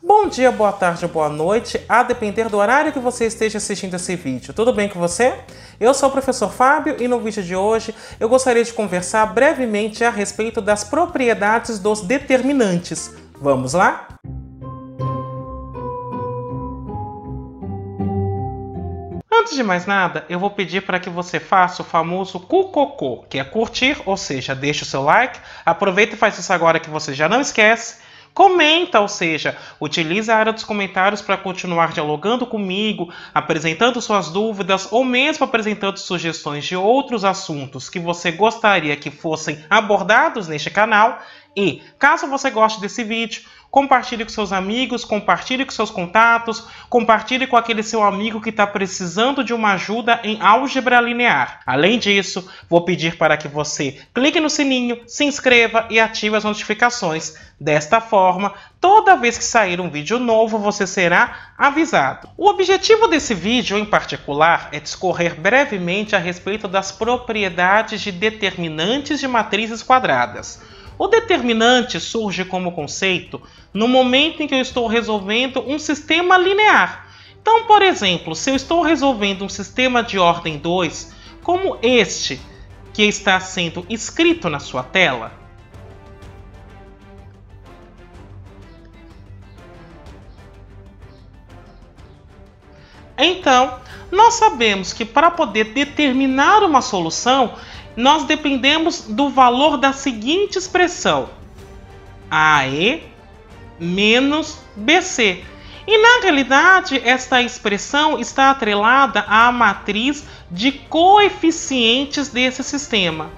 Bom dia, boa tarde ou boa noite, a depender do horário que você esteja assistindo esse vídeo. Tudo bem com você? Eu sou o professor Fábio e no vídeo de hoje eu gostaria de conversar brevemente a respeito das propriedades dos determinantes. Vamos lá? Antes de mais nada, eu vou pedir para que você faça o famoso cucocô, que é curtir, ou seja, deixe o seu like, aproveita e faz isso agora que você já não esquece. Comenta, ou seja, utilize a área dos comentários para continuar dialogando comigo, apresentando suas dúvidas ou mesmo apresentando sugestões de outros assuntos que você gostaria que fossem abordados neste canal. E, caso você goste desse vídeo, compartilhe com seus amigos, compartilhe com seus contatos, compartilhe com aquele seu amigo que está precisando de uma ajuda em álgebra linear. Além disso, vou pedir para que você clique no sininho, se inscreva e ative as notificações. Desta forma, toda vez que sair um vídeo novo, você será avisado. O objetivo desse vídeo, em particular, é discorrer brevemente a respeito das propriedades de determinantes de matrizes quadradas. O determinante surge como conceito no momento em que eu estou resolvendo um sistema linear. Então, por exemplo, se eu estou resolvendo um sistema de ordem 2, como este que está sendo escrito na sua tela, então, nós sabemos que para poder determinar uma solução, nós dependemos do valor da seguinte expressão: AE menos BC. E na realidade, esta expressão está atrelada à matriz de coeficientes desse sistema.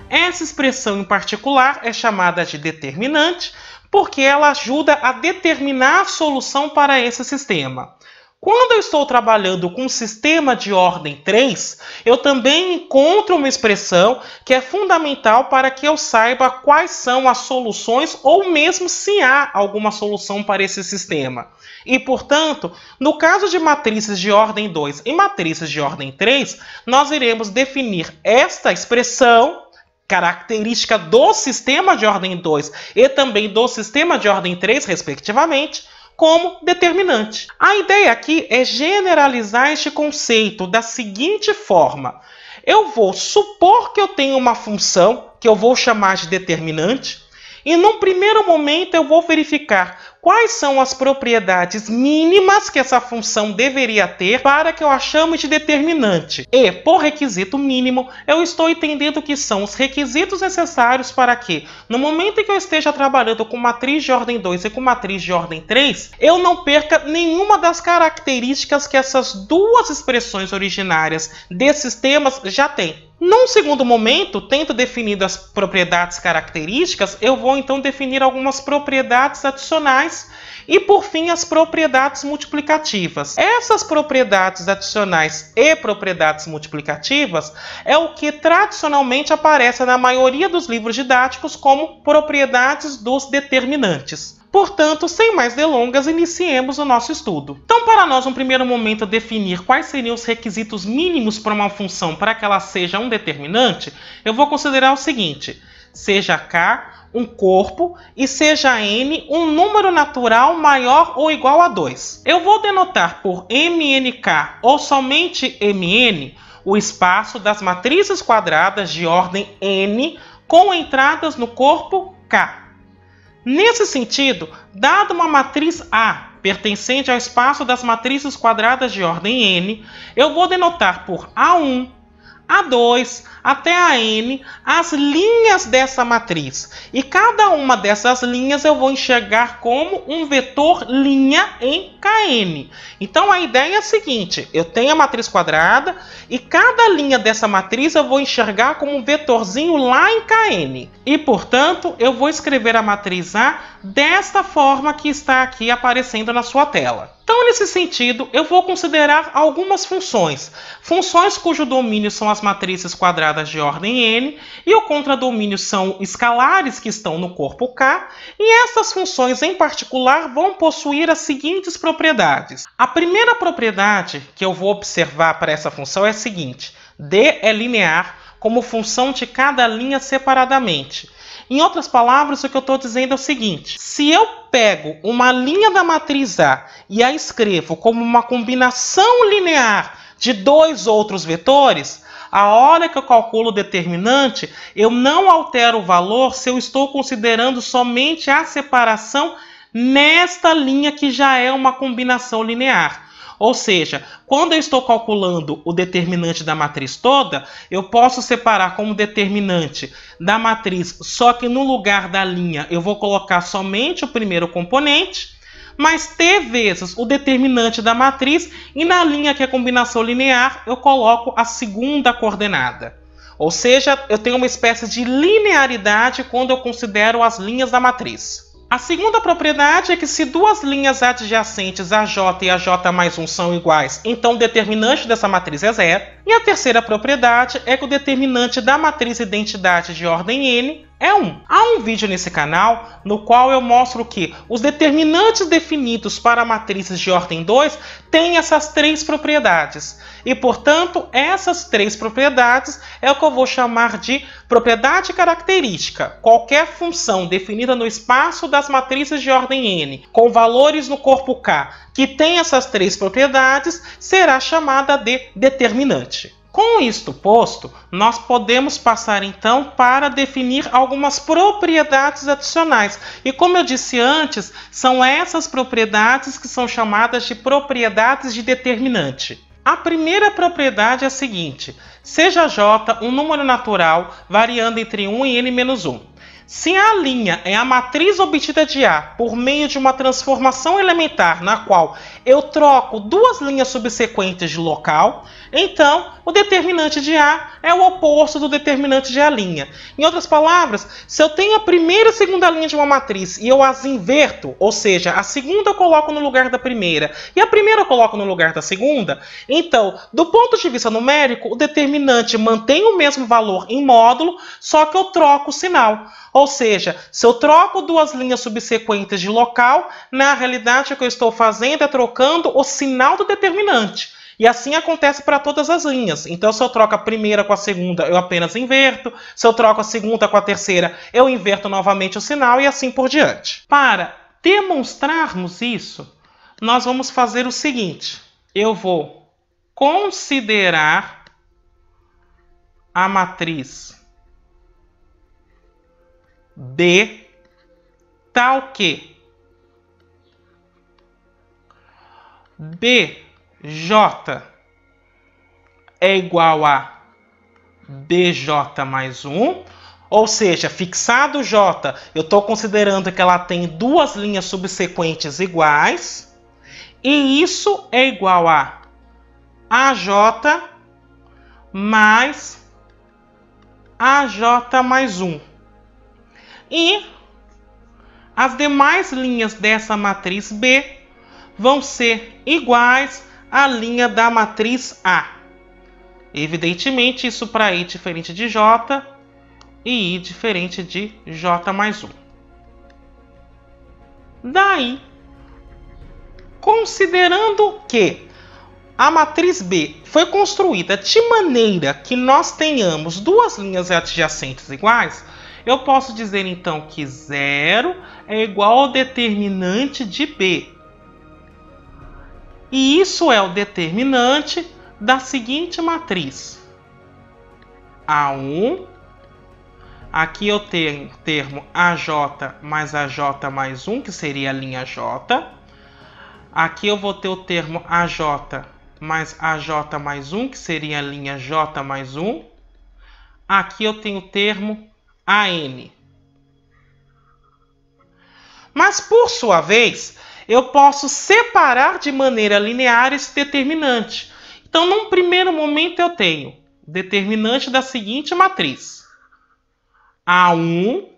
Essa expressão em particular é chamada de determinante porque ela ajuda a determinar a solução para esse sistema. Quando eu estou trabalhando com um sistema de ordem 3, eu também encontro uma expressão que é fundamental para que eu saiba quais são as soluções ou mesmo se há alguma solução para esse sistema. E, portanto, no caso de matrizes de ordem 2 e matrizes de ordem 3, nós iremos definir esta expressão característica do sistema de ordem 2 e também do sistema de ordem 3, respectivamente, como determinante. A ideia aqui é generalizar este conceito da seguinte forma: eu vou supor que eu tenho uma função que eu vou chamar de determinante e num primeiro momento eu vou verificar quais são as propriedades mínimas que essa função deveria ter para que eu a chame de determinante. E, por requisito mínimo, eu estou entendendo que são os requisitos necessários para que, no momento em que eu esteja trabalhando com matriz de ordem 2 e com matriz de ordem 3, eu não perca nenhuma das características que essas duas expressões originárias desses sistemas já têm. Num segundo momento, tendo definido as propriedades características, eu vou então definir algumas propriedades adicionais e, por fim, as propriedades multiplicativas. Essas propriedades adicionais e propriedades multiplicativas é o que tradicionalmente aparece na maioria dos livros didáticos como propriedades dos determinantes. Portanto, sem mais delongas, iniciemos o nosso estudo. Então, para nós, no primeiro momento, definir quais seriam os requisitos mínimos para uma função para que ela seja um determinante, eu vou considerar o seguinte: seja K um corpo e seja N um número natural maior ou igual a 2. Eu vou denotar por MNK ou somente MN o espaço das matrizes quadradas de ordem N com entradas no corpo K. Nesse sentido, dado uma matriz A pertencente ao espaço das matrizes quadradas de ordem N, eu vou denotar por A1, A2 até a N as linhas dessa matriz. E cada uma dessas linhas eu vou enxergar como um vetor linha em Kn. Então a ideia é a seguinte: eu tenho a matriz quadrada e cada linha dessa matriz eu vou enxergar como um vetorzinho lá em Kn. E, portanto, eu vou escrever a matriz A desta forma que está aqui aparecendo na sua tela. Então, nesse sentido, eu vou considerar algumas funções. Funções cujo domínio são as matrizes quadradas de ordem N e o contradomínio são escalares que estão no corpo K. E essas funções, em particular, vão possuir as seguintes propriedades. A primeira propriedade que eu vou observar para essa função é a seguinte: D é linear como função de cada linha separadamente. Em outras palavras, o que eu estou dizendo é o seguinte: se eu pego uma linha da matriz A e a escrevo como uma combinação linear de dois outros vetores, a hora que eu calculo o determinante, eu não altero o valor se eu estou considerando somente a separação nesta linha que já é uma combinação linear. Ou seja, quando eu estou calculando o determinante da matriz toda, eu posso separar como determinante da matriz, só que no lugar da linha eu vou colocar somente o primeiro componente, mas t vezes o determinante da matriz, e na linha que é combinação linear, eu coloco a segunda coordenada. Ou seja, eu tenho uma espécie de linearidade quando eu considero as linhas da matriz. A segunda propriedade é que se duas linhas adjacentes AJ e AJ mais 1 são iguais, então o determinante dessa matriz é zero. E a terceira propriedade é que o determinante da matriz identidade de ordem n é 1. Há um vídeo nesse canal no qual eu mostro que os determinantes definidos para matrizes de ordem 2 têm essas três propriedades. E, portanto, essas três propriedades é o que eu vou chamar de propriedade característica. Qualquer função definida no espaço das matrizes de ordem n, com valores no corpo K, que tem essas três propriedades, será chamada de determinante. Com isto posto, nós podemos passar então para definir algumas propriedades adicionais. E como eu disse antes, são essas propriedades que são chamadas de propriedades de determinante. A primeira propriedade é a seguinte: seja J um número natural variando entre 1 e n-1. Se a linha é a matriz obtida de A por meio de uma transformação elementar na qual eu troco duas linhas subsequentes de local, então o determinante de A é o oposto do determinante de A'. Em outras palavras, se eu tenho a primeira e a segunda linha de uma matriz e eu as inverto, ou seja, a segunda eu coloco no lugar da primeira e a primeira eu coloco no lugar da segunda, então, do ponto de vista numérico, o determinante mantém o mesmo valor em módulo, só que eu troco o sinal. Ou seja, se eu troco duas linhas subsequentes de local, na realidade o que eu estou fazendo é trocando o sinal do determinante. E assim acontece para todas as linhas. Então, se eu troco a primeira com a segunda, eu apenas inverto. Se eu troco a segunda com a terceira, eu inverto novamente o sinal e assim por diante. Para demonstrarmos isso, nós vamos fazer o seguinte: eu vou considerar a matriz B tal que BJ é igual a BJ mais 1, ou seja, fixado J, eu estou considerando que ela tem duas linhas subsequentes iguais, e isso é igual a AJ mais AJ mais 1. E as demais linhas dessa matriz B vão ser iguais à linha da matriz A. Evidentemente, isso para I diferente de J e I diferente de J mais 1. Daí, considerando que a matriz B foi construída de maneira que nós tenhamos duas linhas adjacentes iguais, eu posso dizer então que 0 é igual ao determinante de B. E isso é o determinante da seguinte matriz: A1, aqui eu tenho o termo AJ mais AJ mais 1, que seria a linha J. Aqui eu vou ter o termo AJ mais AJ mais 1, que seria a linha J mais 1. Aqui eu tenho o termo AN. Mas, por sua vez, eu posso separar de maneira linear esse determinante. Então, num primeiro momento, eu tenho determinante da seguinte matriz: A1,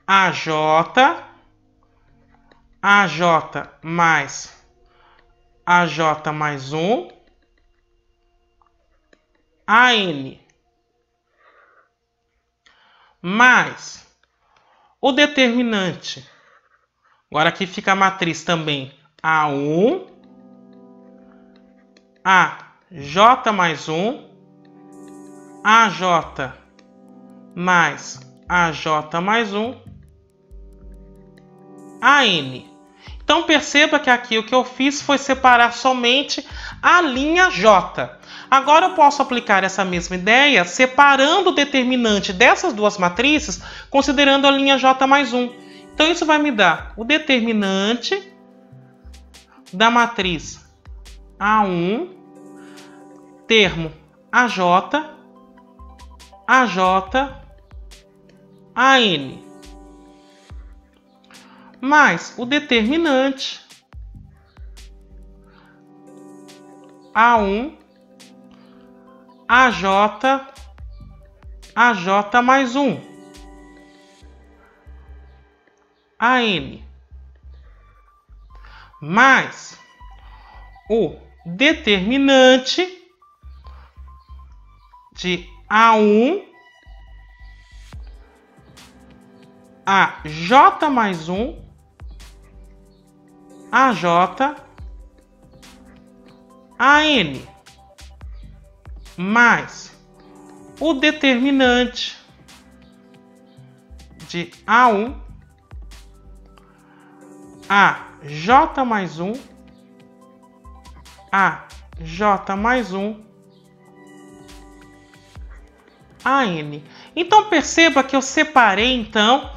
AJ, AJ mais AJ mais 1, AN. Mais o determinante. Agora aqui fica a matriz também: A1, AJ mais 1, AJ mais AJ mais 1, AN. Então perceba que aqui o que eu fiz foi separar somente a linha J. Agora eu posso aplicar essa mesma ideia separando o determinante dessas duas matrizes, considerando a linha J mais 1. Então isso vai me dar o determinante da matriz A1, termo AJ, AJ, AN, mais o determinante A1, AJ, AJ mais 1, AN, mais o determinante de A1, AJ mais 1, AJ, AN, mais o determinante de A1, AJ mais 1, AJ mais 1, AN. Então perceba que eu separei então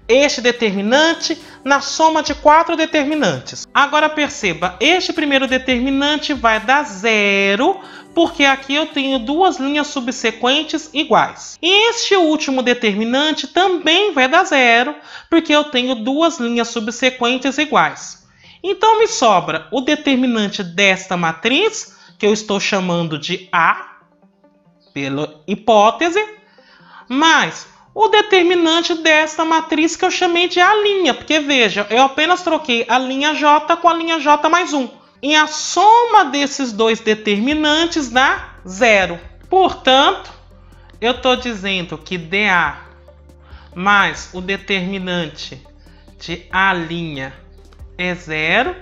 este determinante na soma de 4 determinantes. Agora perceba, este primeiro determinante vai dar 0, porque aqui eu tenho duas linhas subsequentes iguais. E este último determinante também vai dar 0, porque eu tenho duas linhas subsequentes iguais. Então me sobra o determinante desta matriz, que eu estou chamando de A, pela hipótese, mais o determinante desta matriz que eu chamei de A', porque veja, eu apenas troquei a linha J com a linha J mais 1. E a soma desses dois determinantes dá 0. Portanto, eu estou dizendo que dA mais o determinante de A' é 0.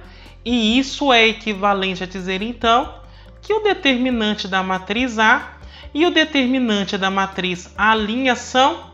E isso é equivalente a dizer, então, que o determinante da matriz A e o determinante da matriz A' são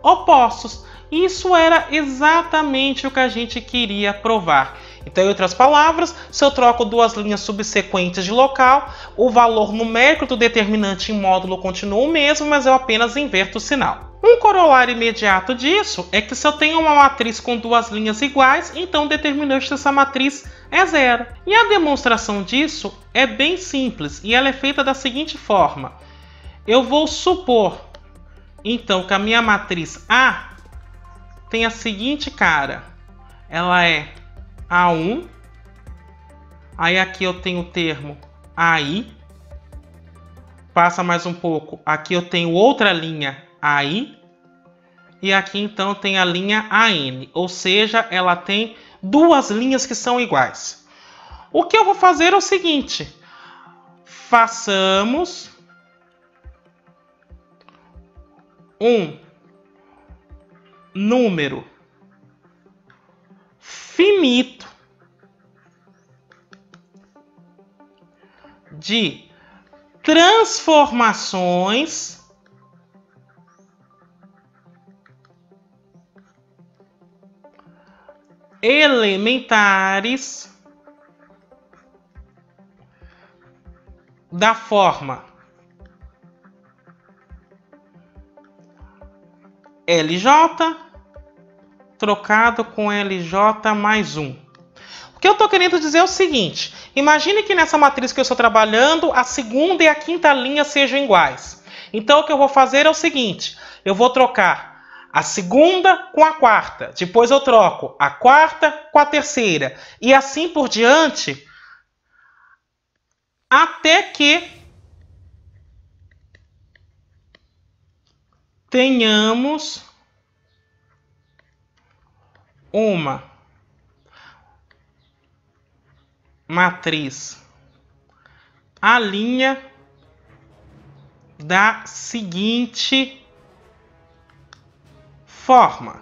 opostos. Isso era exatamente o que a gente queria provar. Então, em outras palavras, se eu troco duas linhas subsequentes de local, o valor numérico do determinante em módulo continua o mesmo, mas eu apenas inverto o sinal. Um corolário imediato disso é que se eu tenho uma matriz com duas linhas iguais, então o determinante dessa matriz é 0. E a demonstração disso é bem simples e ela é feita da seguinte forma. Eu vou supor, então, que a minha matriz A tem a seguinte cara. Ela é A1, aí aqui eu tenho o termo AI, passa mais um pouco, aqui eu tenho outra linha AI, e aqui então tem a linha AN, ou seja, ela tem duas linhas que são iguais. O que eu vou fazer é o seguinte, façamos um número finito de transformações elementares da forma LJ trocado com LJ mais 1. O que eu estou querendo dizer é o seguinte. Imagine que nessa matriz que eu estou trabalhando, a segunda e a quinta linha sejam iguais. Então o que eu vou fazer é o seguinte. Eu vou trocar a segunda com a quarta. Depois eu troco a quarta com a terceira. E assim por diante, até que tenhamos uma matriz A' da seguinte forma.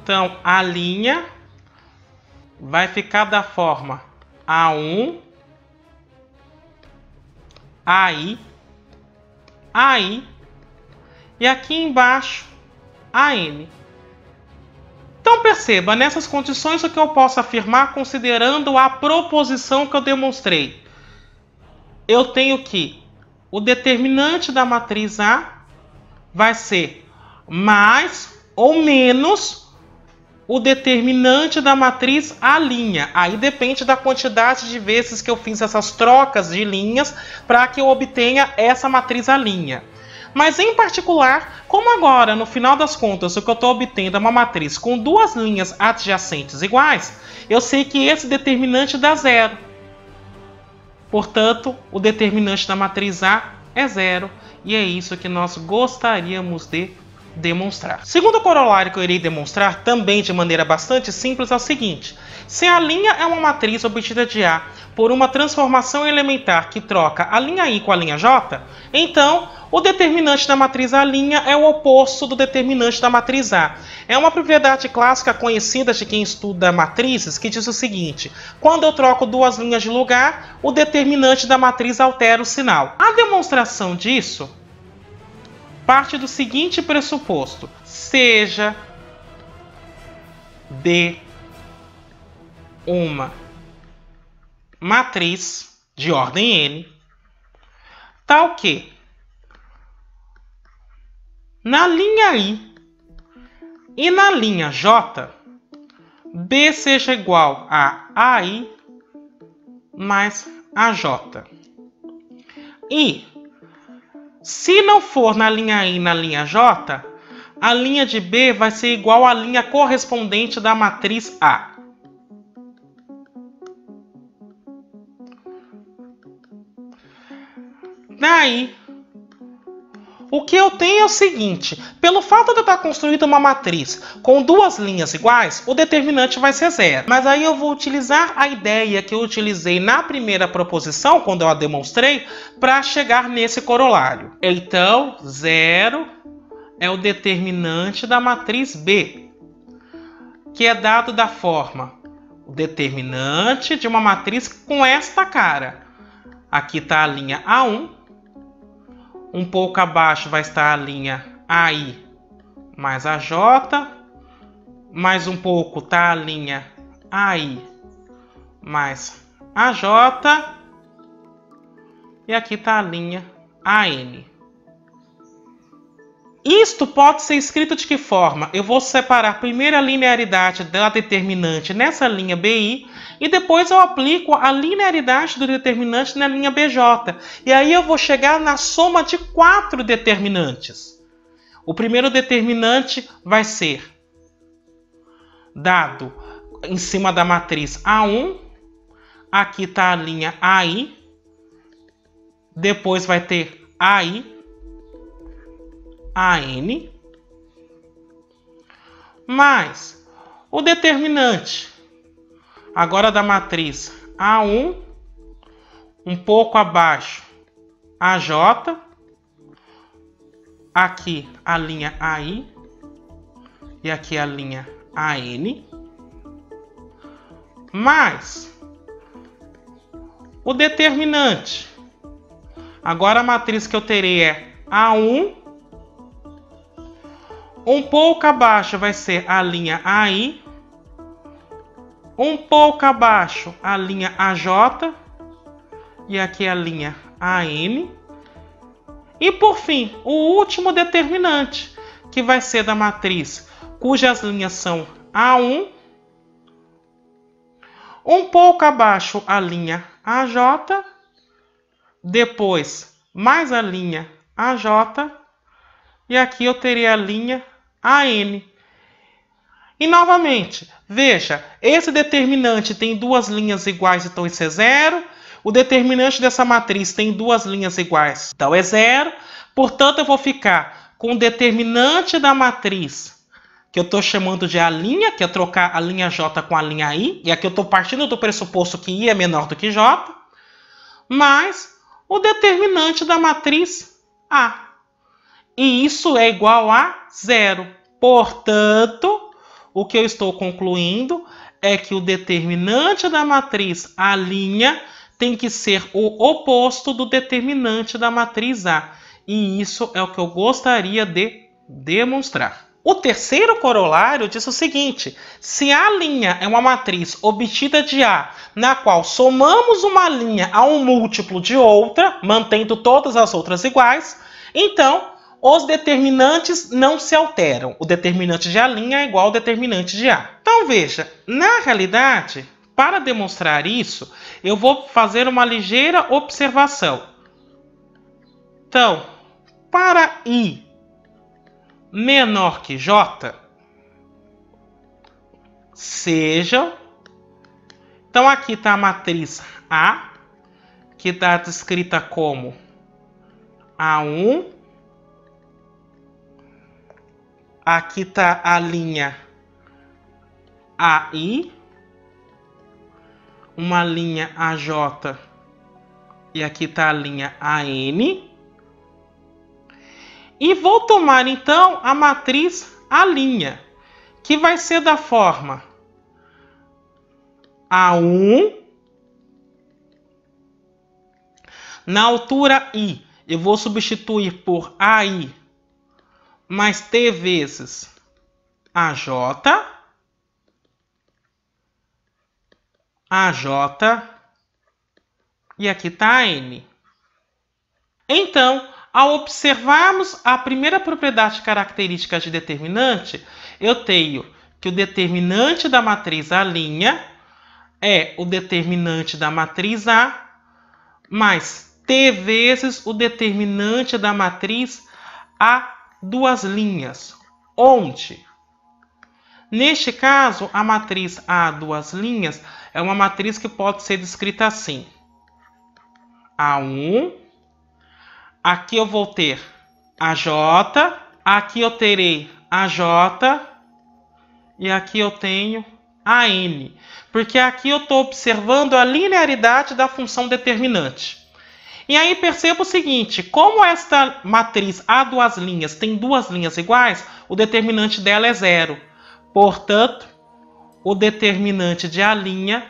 Então, A' vai ficar da forma A1, AI, AI e aqui embaixo AN. Então perceba, nessas condições o que eu posso afirmar considerando a proposição que eu demonstrei. Eu tenho que o determinante da matriz A vai ser mais ou menos o determinante da matriz A'. Aí depende da quantidade de vezes que eu fiz essas trocas de linhas para que eu obtenha essa matriz A'. Mas em particular, como agora, no final das contas, o que eu estou obtendo é uma matriz com duas linhas adjacentes iguais, eu sei que esse determinante dá zero. Portanto, o determinante da matriz A é zero. E é isso que nós gostaríamos de demonstrar. Segundo corolário que eu irei demonstrar, também de maneira bastante simples, é o seguinte. Se a linha é uma matriz obtida de A por uma transformação elementar que troca a linha I com a linha J, então o determinante da matriz A' é o oposto do determinante da matriz A. É uma propriedade clássica conhecida de quem estuda matrizes que diz o seguinte: quando eu troco duas linhas de lugar, o determinante da matriz altera o sinal. A demonstração disso parte do seguinte pressuposto: seja D uma matriz de ordem N, tal que na linha I e na linha J, B seja igual a AI mais AJ. E se não for na linha I e na linha J, a linha de B vai ser igual à linha correspondente da matriz A. Daí, o que eu tenho é o seguinte: pelo fato de eu estar construindo uma matriz com duas linhas iguais, o determinante vai ser zero. Mas aí eu vou utilizar a ideia que eu utilizei na primeira proposição, quando eu a demonstrei, para chegar nesse corolário. Então, zero é o determinante da matriz B, que é dado da forma o determinante de uma matriz com esta cara. Aqui está a linha A1. Um pouco abaixo vai estar a linha AI mais AJ. Mais um pouco está a linha AI mais AJ. E aqui está a linha AN. Isto pode ser escrito de que forma? Eu vou separar primeiro a linearidade da determinante nessa linha BI e depois eu aplico a linearidade do determinante na linha BJ. E aí eu vou chegar na soma de 4 determinantes. O primeiro determinante vai ser dado em cima da matriz A1. Aqui está a linha AI. Depois vai ter AI, AN, mais o determinante agora da matriz A1, um pouco abaixo AJ, aqui a linha AI e aqui a linha AN, mais o determinante. Agora a matriz que eu terei é A1, um pouco abaixo vai ser a linha AI, um pouco abaixo a linha AJ e aqui a linha AN. E por fim, o último determinante, que vai ser da matriz cujas linhas são A1, um pouco abaixo a linha AJ, depois mais a linha AJ e aqui eu teria a linha AN. E novamente, veja, esse determinante tem duas linhas iguais, então isso é zero. O determinante dessa matriz tem duas linhas iguais, então é zero. Portanto, eu vou ficar com o determinante da matriz, que eu estou chamando de A', que é trocar a linha J com a linha I. E aqui eu estou partindo do pressuposto que I é menor do que J. Mais o determinante da matriz A. E isso é igual a zero. Portanto, o que eu estou concluindo é que o determinante da matriz A' tem que ser o oposto do determinante da matriz A. E isso é o que eu gostaria de demonstrar. O terceiro corolário diz o seguinte: se A' é uma matriz obtida de A, na qual somamos uma linha a um múltiplo de outra, mantendo todas as outras iguais, então os determinantes não se alteram. O determinante de A' é igual ao determinante de A. Então veja, na realidade, para demonstrar isso, eu vou fazer uma ligeira observação. Então, para I menor que J, seja... Então aqui está a matriz A, que está descrita como A1. Aqui está a linha AI, uma linha AJ, e aqui está a linha AN. E vou tomar então a matriz A', que vai ser da forma A1. Na altura I, eu vou substituir por AI mais T vezes AJ, e aqui está a N. Então, ao observarmos a primeira propriedade característica de determinante, eu tenho que o determinante da matriz A' é o determinante da matriz A mais T vezes o determinante da matriz A duas linhas, onde, neste caso, a matriz A duas linhas é uma matriz que pode ser descrita assim: A1, aqui eu vou ter AJ, aqui eu terei AJ e aqui eu tenho AN, porque aqui eu estou observando a linearidade da função determinante. E aí perceba o seguinte: como esta matriz A duas linhas tem duas linhas iguais, o determinante dela é zero. Portanto, o determinante de A'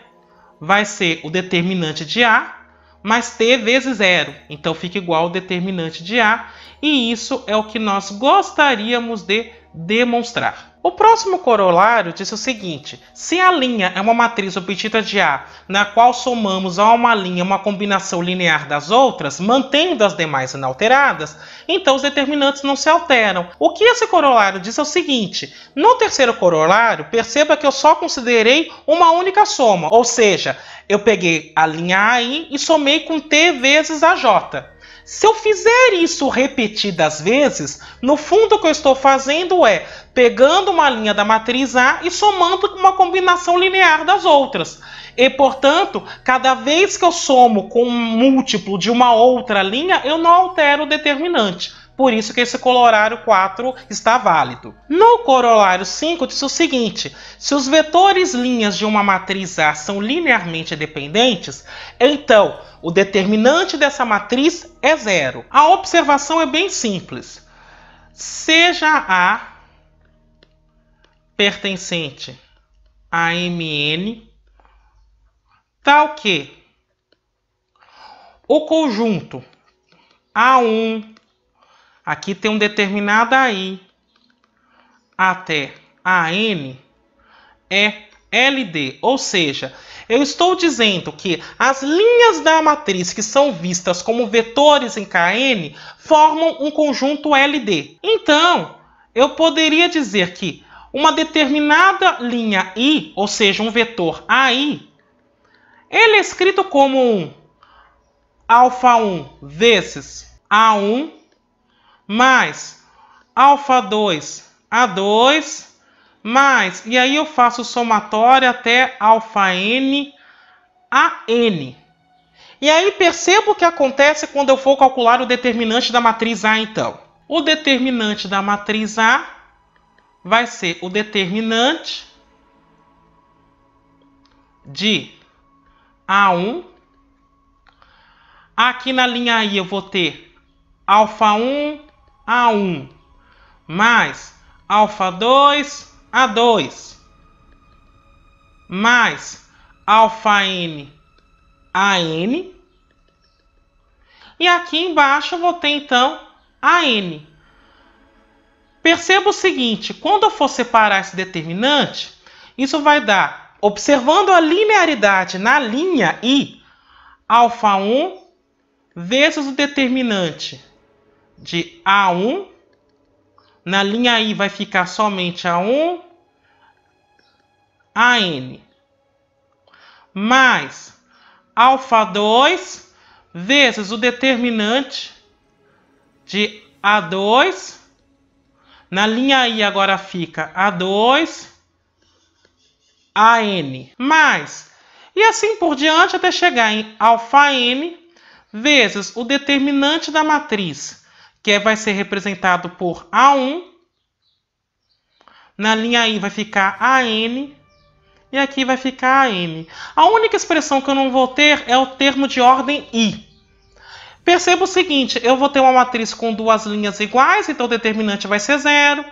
vai ser o determinante de A mais T vezes zero. Então fica igual ao determinante de A, e isso é o que nós gostaríamos de demonstrar. O próximo corolário diz o seguinte: se a linha é uma matriz obtida de A, na qual somamos a uma linha uma combinação linear das outras, mantendo as demais inalteradas, então os determinantes não se alteram. O que esse corolário diz é o seguinte: no terceiro corolário, perceba que eu só considerei uma única soma, ou seja, eu peguei a linha AI e somei com T vezes AJ. Se eu fizer isso repetidas vezes, no fundo o que eu estou fazendo é pegando uma linha da matriz A e somando com uma combinação linear das outras. E, portanto, cada vez que eu somo com um múltiplo de uma outra linha, eu não altero o determinante. Por isso que esse corolário 4 está válido. No corolário 5 diz o seguinte: se os vetores linhas de uma matriz A são linearmente dependentes, então o determinante dessa matriz é zero. A observação é bem simples. Seja A pertencente a Mn, tal que o conjunto A1, aqui tem um determinado AI, até AN, é LD, ou seja, eu estou dizendo que as linhas da matriz que são vistas como vetores em Kn formam um conjunto LD. Então, eu poderia dizer que uma determinada linha I, ou seja, um vetor AI, ele é escrito como um α1 vezes A1 mais α2 A2 mais, e aí eu faço o somatório até αn a n. E aí perceba o que acontece quando eu for calcular o determinante da matriz A, então. O determinante da matriz A vai ser o determinante de A1. Aqui na linha I eu vou ter α1 A1 mais α2 A2 mais αn AN. E aqui embaixo eu vou ter então AN. Perceba o seguinte, quando eu for separar esse determinante, isso vai dar, observando a linearidade na linha I, α1 vezes o determinante de A1, na linha I vai ficar somente A1, AN, mais α2 vezes o determinante de A2, na linha I agora fica A2, AN, mais, e assim por diante até chegar em αn vezes o determinante da matriz, que vai ser representado por A1, na linha I vai ficar AN, e aqui vai ficar AN. A única expressão que eu não vou ter é o termo de ordem I. Perceba o seguinte, eu vou ter uma matriz com duas linhas iguais, então o determinante vai ser 0,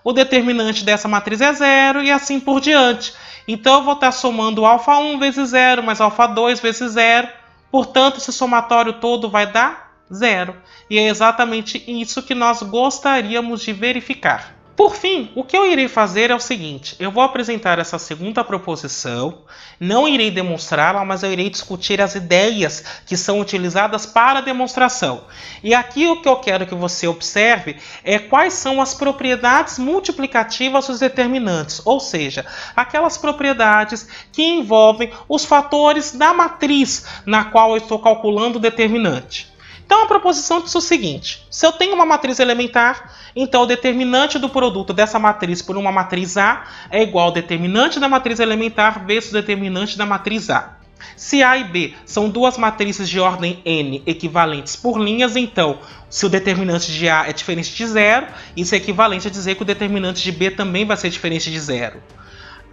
o determinante dessa matriz é 0 e assim por diante. Então eu vou estar somando α1 vezes 0 mais α2 vezes 0, portanto esse somatório todo vai dar 0. E é exatamente isso que nós gostaríamos de verificar. Por fim, o que eu irei fazer é o seguinte, eu vou apresentar essa segunda proposição, não irei demonstrá-la, mas eu irei discutir as ideias que são utilizadas para a demonstração. E aqui o que eu quero que você observe é quais são as propriedades multiplicativas dos determinantes, ou seja, aquelas propriedades que envolvem os fatores da matriz na qual eu estou calculando o determinante. Então a proposição diz o seguinte, se eu tenho uma matriz elementar, então o determinante do produto dessa matriz por uma matriz A é igual ao determinante da matriz elementar vezes o determinante da matriz A. Se A e B são duas matrizes de ordem n equivalentes por linhas, então se o determinante de A é diferente de 0, isso é equivalente a dizer que o determinante de B também vai ser diferente de 0.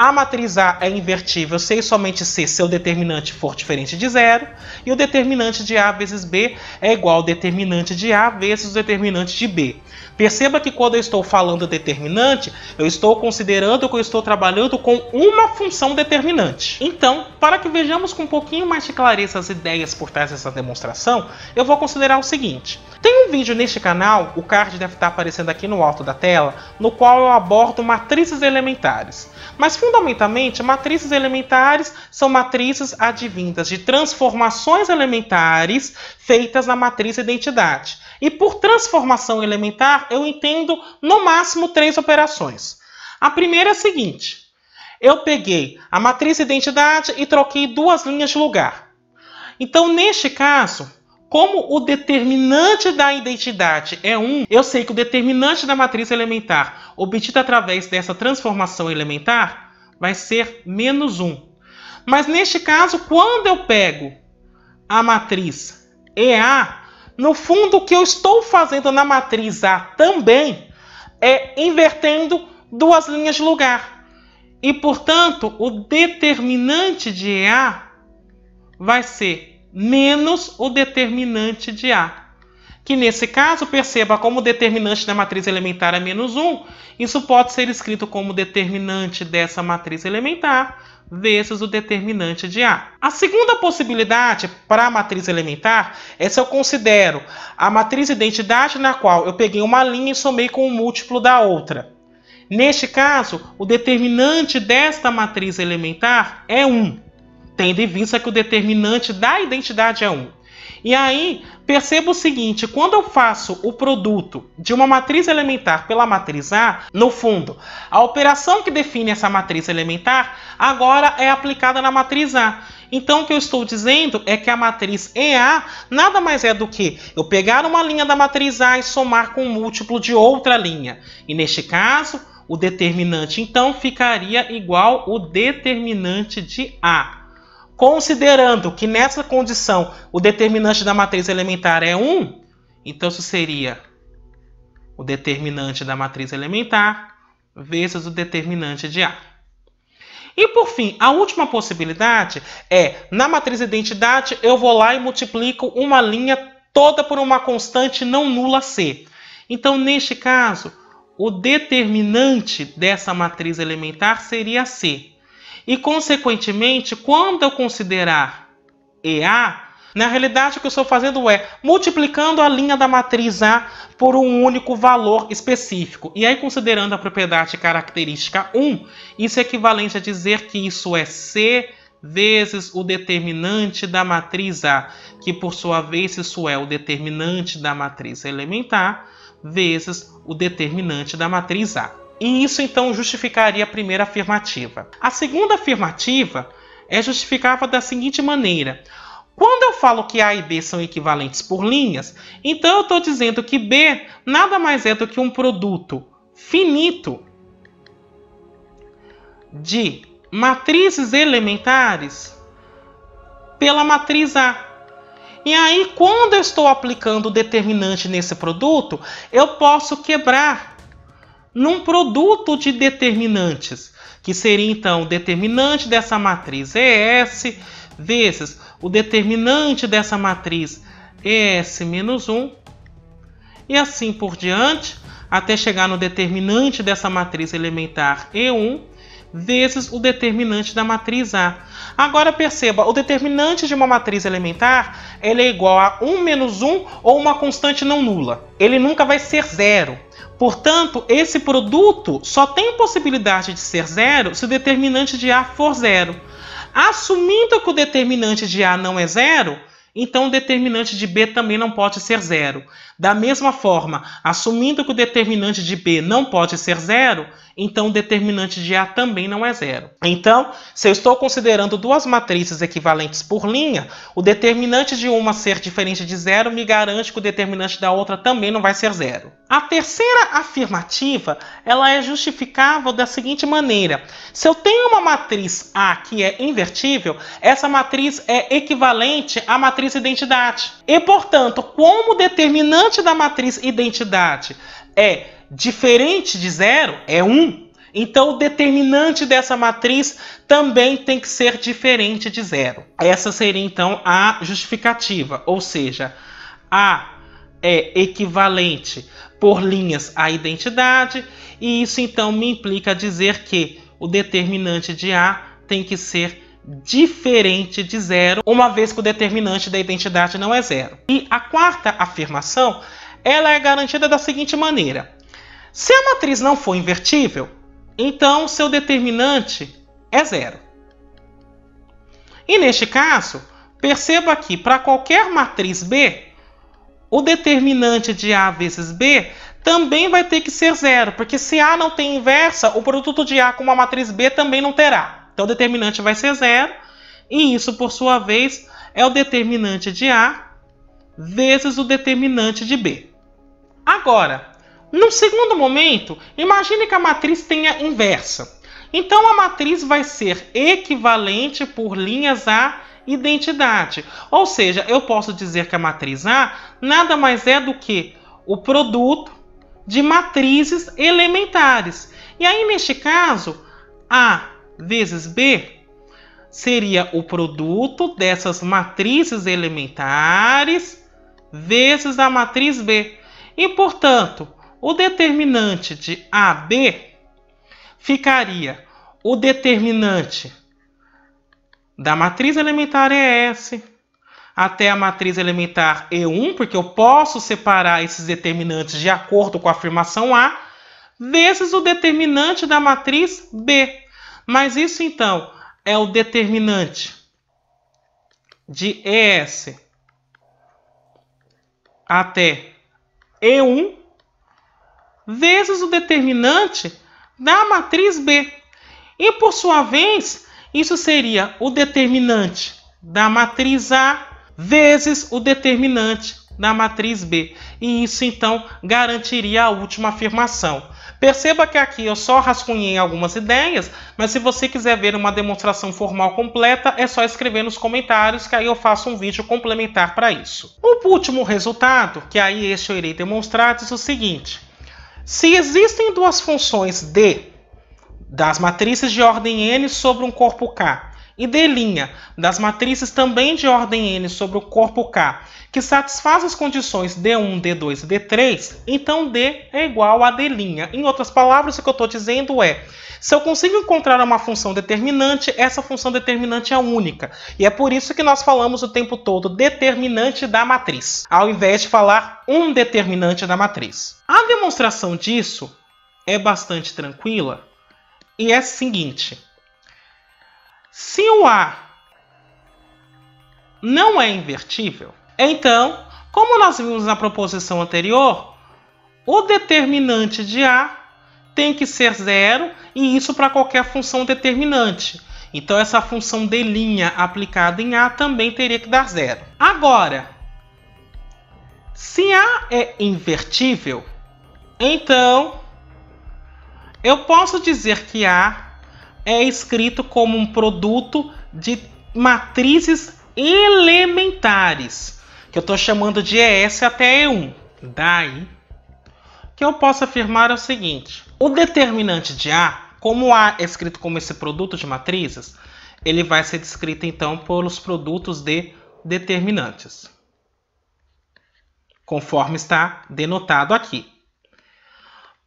A matriz A é invertível se e somente se seu determinante for diferente de 0, e o determinante de A vezes B é igual ao determinante de A vezes o determinante de B. Perceba que quando eu estou falando determinante, eu estou considerando que eu estou trabalhando com uma função determinante. Então, para que vejamos com um pouquinho mais de clareza as ideias por trás dessa demonstração, eu vou considerar o seguinte. Tem um vídeo neste canal, o card deve estar aparecendo aqui no alto da tela, no qual eu abordo matrizes elementares. Mas, fundamentalmente, matrizes elementares são matrizes advindas de transformações elementares feitas na matriz identidade. E por transformação elementar, eu entendo no máximo 3 operações. A primeira é a seguinte. Eu peguei a matriz identidade e troquei duas linhas de lugar. Então, neste caso, como o determinante da identidade é 1, eu sei que o determinante da matriz elementar obtido através dessa transformação elementar vai ser menos 1. Mas neste caso, quando eu pego a matriz EA, no fundo o que eu estou fazendo na matriz A também é invertendo duas linhas de lugar. E, portanto, o determinante de EA vai ser menos o determinante de A. Que nesse caso, perceba como o determinante da matriz elementar é menos 1, isso pode ser escrito como determinante dessa matriz elementar vezes o determinante de A. A segunda possibilidade para a matriz elementar é se eu considero a matriz identidade na qual eu peguei uma linha e somei com um múltiplo da outra. Neste caso, o determinante desta matriz elementar é 1, tendo em vista que o determinante da identidade é 1. E aí, perceba o seguinte, quando eu faço o produto de uma matriz elementar pela matriz A, no fundo, a operação que define essa matriz elementar agora é aplicada na matriz A. Então, o que eu estou dizendo é que a matriz EA nada mais é do que eu pegar uma linha da matriz A e somar com um múltiplo de outra linha. E neste caso, o determinante, então, ficaria igual ao determinante de A. Considerando que nessa condição o determinante da matriz elementar é 1, então isso seria o determinante da matriz elementar vezes o determinante de A. E por fim, a última possibilidade é, na matriz identidade, eu vou lá e multiplico uma linha toda por uma constante não nula C. Então, neste caso, o determinante dessa matriz elementar seria C. E, consequentemente, quando eu considerar EA, Na realidade, o que eu estou fazendo é multiplicando a linha da matriz A por um único valor específico. E aí, considerando a propriedade característica 1, isso é equivalente a dizer que isso é C vezes o determinante da matriz A, que por sua vez isso é o determinante da matriz elementar vezes o determinante da matriz A. E isso então justificaria a primeira afirmativa. A segunda afirmativa é justificável da seguinte maneira. Quando eu falo que A e B são equivalentes por linhas, então eu estou dizendo que B nada mais é do que um produto finito de matrizes elementares pela matriz A. E aí, quando eu estou aplicando o determinante nesse produto, eu posso quebrar num produto de determinantes, que seria então o determinante dessa matriz ES vezes o determinante dessa matriz ES-1, e assim por diante, até chegar no determinante dessa matriz elementar E1 vezes o determinante da matriz A. Agora perceba, o determinante de uma matriz elementar ele é igual a 1 menos 1 ou uma constante não nula. Ele nunca vai ser zero. Portanto, esse produto só tem possibilidade de ser zero se o determinante de A for zero. Assumindo que o determinante de A não é zero, então o determinante de B também não pode ser zero. Da mesma forma, assumindo que o determinante de B não pode ser zero, então o determinante de A também não é zero. Então, se eu estou considerando duas matrizes equivalentes por linha, o determinante de uma ser diferente de zero me garante que o determinante da outra também não vai ser zero. A terceira afirmativa, ela é justificável da seguinte maneira. Se eu tenho uma matriz A que é invertível, essa matriz é equivalente à matriz identidade. E, portanto, como o determinante da matriz identidade é diferente de zero, é 1, então o determinante dessa matriz também tem que ser diferente de zero. Essa seria então a justificativa, ou seja, A é equivalente por linhas à identidade, e isso então me implica dizer que o determinante de A tem que ser diferente de zero, uma vez que o determinante da identidade não é zero. E a quarta afirmação, ela é garantida da seguinte maneira. Se a matriz não for invertível, então seu determinante é zero. E neste caso, perceba que para qualquer matriz B, o determinante de A vezes B também vai ter que ser zero, porque se A não tem inversa, o produto de A com uma matriz B também não terá. Então o determinante vai ser zero, e isso, por sua vez, é o determinante de A vezes o determinante de B. Agora, no segundo momento, imagine que a matriz tenha inversa. Então a matriz vai ser equivalente por linhas à identidade. Ou seja, eu posso dizer que a matriz A nada mais é do que o produto de matrizes elementares. E aí, neste caso, A vezes B seria o produto dessas matrizes elementares vezes a matriz B. E, portanto, o determinante de AB ficaria o determinante da matriz elementar ES até a matriz elementar E1, porque eu posso separar esses determinantes de acordo com a afirmação A, vezes o determinante da matriz B. Mas isso, então, é o determinante de ES até E1 vezes o determinante da matriz B. E, por sua vez, isso seria o determinante da matriz A vezes o determinante da matriz B. E isso, então, garantiria a última afirmação. Perceba que aqui eu só rascunhei algumas ideias, mas se você quiser ver uma demonstração formal completa, é só escrever nos comentários, que aí eu faço um vídeo complementar para isso. O último resultado, que aí este eu irei demonstrar, diz o seguinte. Se existem duas funções D das matrizes de ordem N sobre um corpo K, e D' das matrizes também de ordem n sobre o corpo K, que satisfaz as condições D1, D2 e D3, então D é igual a D'. Em outras palavras, o que eu estou dizendo é, se eu consigo encontrar uma função determinante, essa função determinante é única. E é por isso que nós falamos o tempo todo determinante da matriz, ao invés de falar um determinante da matriz. A demonstração disso é bastante tranquila e é a seguinte. Se o A não é invertível, então, como nós vimos na proposição anterior, o determinante de A tem que ser zero, e isso para qualquer função determinante. Então, essa função D' aplicada em A também teria que dar zero. Agora, se A é invertível, então eu posso dizer que A é escrito como um produto de matrizes elementares, que eu estou chamando de ES até E1. Daí, o que eu posso afirmar é o seguinte. O determinante de A, como A é escrito como esse produto de matrizes, ele vai ser descrito então pelos produtos de determinantes, conforme está denotado aqui.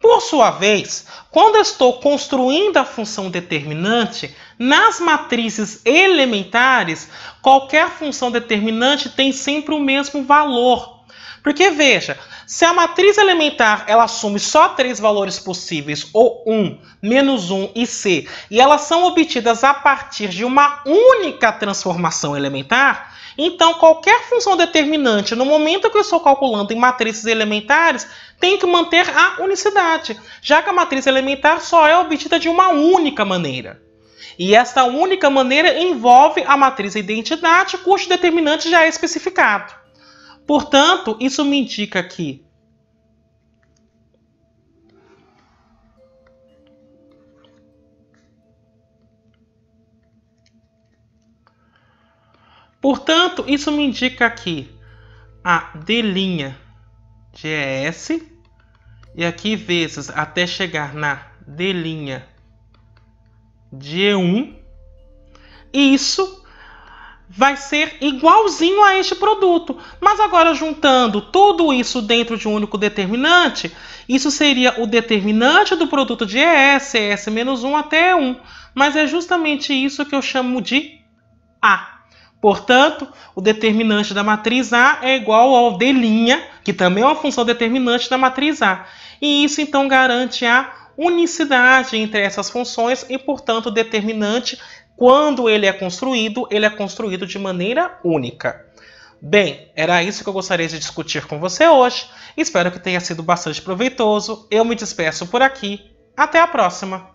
Por sua vez, quando eu estou construindo a função determinante, nas matrizes elementares, qualquer função determinante tem sempre o mesmo valor. Porque veja, se a matriz elementar ela assume só 3 valores possíveis, ou 1, menos 1 e C, e elas são obtidas a partir de uma única transformação elementar, então qualquer função determinante, no momento que eu estou calculando em matrizes elementares, tem que manter a unicidade, já que a matriz elementar só é obtida de uma única maneira. E esta única maneira envolve a matriz identidade, cujo determinante já é especificado. Portanto, isso me indica que a D' de ES, e aqui vezes até chegar na D' de E1, e isso vai ser igualzinho a este produto. Mas agora, juntando tudo isso dentro de um único determinante, isso seria o determinante do produto de ES, ES-1 até E1. Mas é justamente isso que eu chamo de A. Portanto, o determinante da matriz A é igual ao D', que também é uma função determinante da matriz A. E isso, então, garante a unicidade entre essas funções e, portanto, o determinante, quando ele é construído de maneira única. Bem, era isso que eu gostaria de discutir com você hoje. Espero que tenha sido bastante proveitoso. Eu me despeço por aqui. Até a próxima!